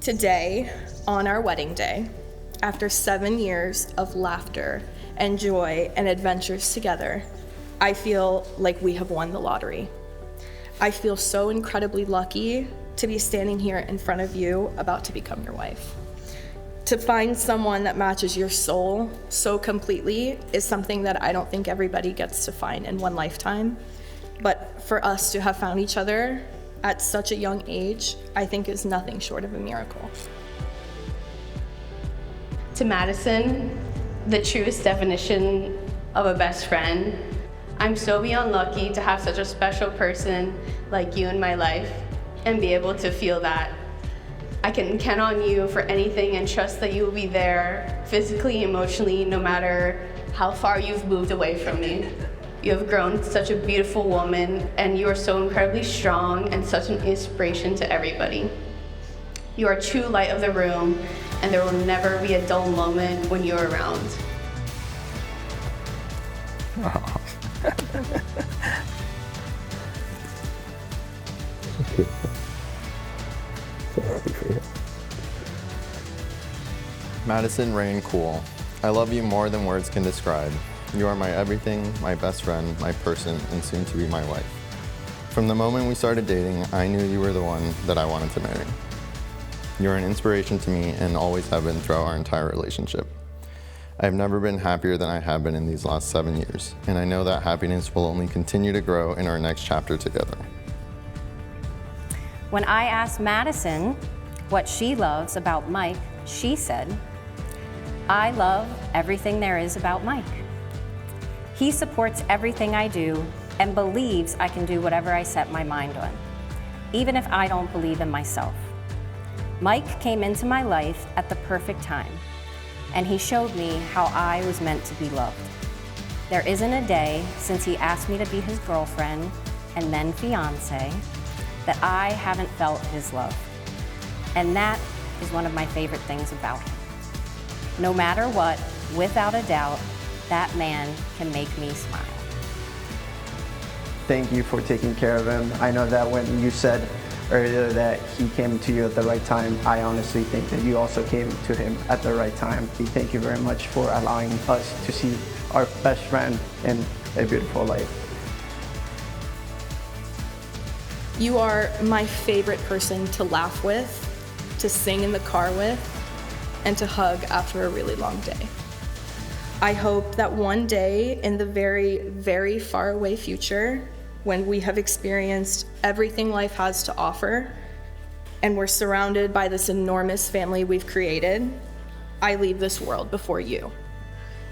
Today, on our wedding day, after 7 years of laughter and joy and adventures together, I feel like we have won the lottery. I feel so incredibly lucky to be standing here in front of you about to become your wife. To find someone that matches your soul so completely is something that I don't think everybody gets to find in one lifetime. But for us to have found each other at such a young age, I think is nothing short of a miracle. To Madison, the truest definition of a best friend. I'm so beyond lucky to have such a special person like you in my life and be able to feel that. I can count on you for anything and trust that you will be there physically, emotionally, no matter how far you've moved away from me. You have grown such a beautiful woman, and you are so incredibly strong and such an inspiration to everybody. You are a true light of the room, and there will never be a dull moment when you're around. Oh. So happy for you. Madison Rain Cool, I love you more than words can describe. You are my everything, my best friend, my person, and soon to be my wife. From the moment we started dating, I knew you were the one that I wanted to marry. You're an inspiration to me and always have been throughout our entire relationship. I've never been happier than I have been in these last 7 years, and I know that happiness will only continue to grow in our next chapter together. When I asked Madison what she loves about Mike, she said, "I love everything there is about Mike. He supports everything I do and believes I can do whatever I set my mind on, even if I don't believe in myself. Mike came into my life at the perfect time, and he showed me how I was meant to be loved. There isn't a day since he asked me to be his girlfriend and then fiance that I haven't felt his love. And that is one of my favorite things about him. No matter what, without a doubt, that man can make me smile." Thank you for taking care of him. I know that when you said earlier that he came to you at the right time, I honestly think that you also came to him at the right time. Thank you very much for allowing us to see our best friend in a beautiful light. You are my favorite person to laugh with, to sing in the car with, and to hug after a really long day. I hope that one day in the very, very far away future, when we have experienced everything life has to offer, and we're surrounded by this enormous family we've created, I leave this world before you.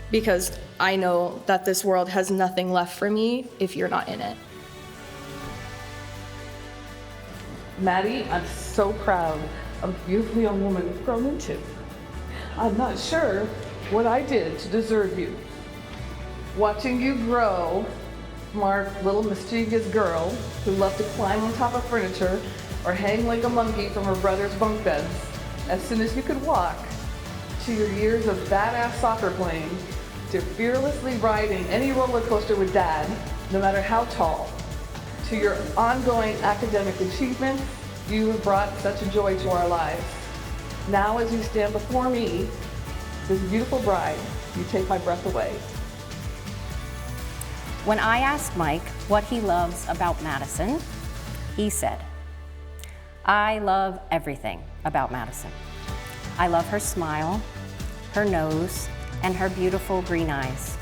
Because I know that this world has nothing left for me if you're not in it. Maddie, I'm so proud of the beautiful young woman you've grown into. I'm not sure what I did to deserve you. Watching you grow from our little mischievous girl who loved to climb on top of furniture or hang like a monkey from her brother's bunk beds as soon as you could walk, to your years of badass soccer playing, to fearlessly riding any roller coaster with Dad, no matter how tall, to your ongoing academic achievements, you have brought such a joy to our lives. Now as you stand before me, this beautiful bride, you take my breath away. When I asked Mike what he loves about Madison, he said, "I love everything about Madison. I love her smile, her nose, and her beautiful green eyes.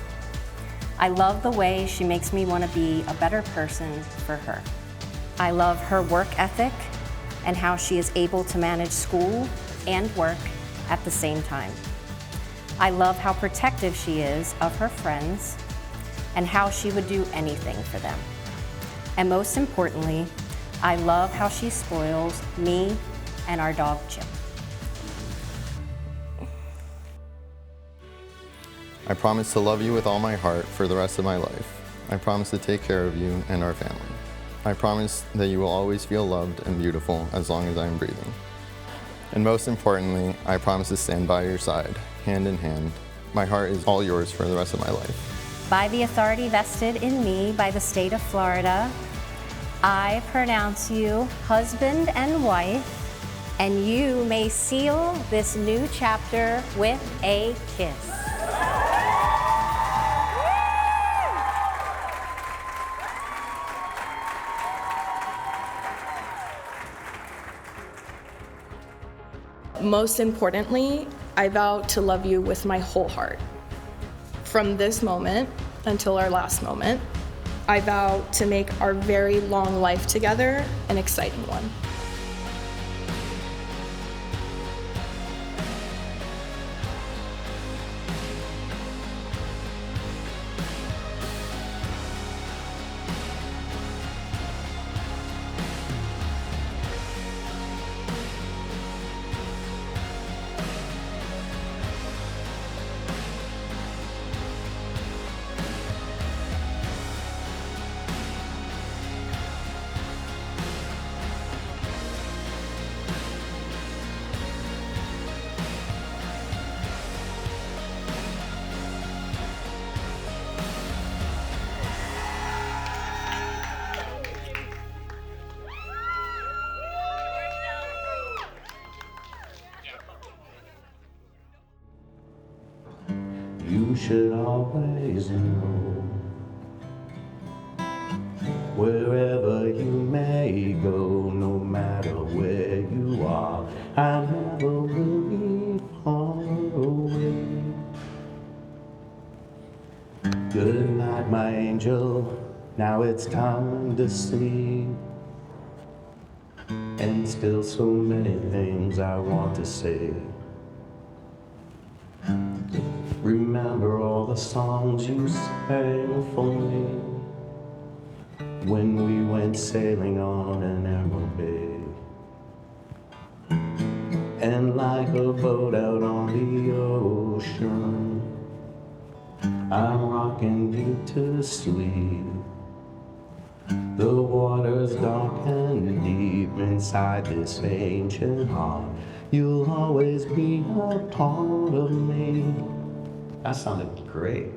I love the way she makes me want to be a better person for her. I love her work ethic and how she is able to manage school and work at the same time. I love how protective she is of her friends and how she would do anything for them. And most importantly, I love how she spoils me and our dog Chip." I promise to love you with all my heart for the rest of my life. I promise to take care of you and our family. I promise that you will always feel loved and beautiful as long as I am breathing. And most importantly, I promise to stand by your side, hand in hand. My heart is all yours for the rest of my life. By the authority vested in me by the state of Florida, I pronounce you husband and wife And you may seal this new chapter with a kiss. Most importantly, I vow to love you with my whole heart. From this moment until our last moment, I vow to make our very long life together an exciting one. You should always know, wherever you may go, no matter where you are, I never will be far away. Good night, my angel, now it's time to sleep. And still so many things I want to say. Remember all the songs you sang for me when we went sailing on an emerald bay. And like a boat out on the ocean, I'm rocking you to sleep. The water's dark and deep inside this ancient heart. You'll always be a part of me. That sounded great.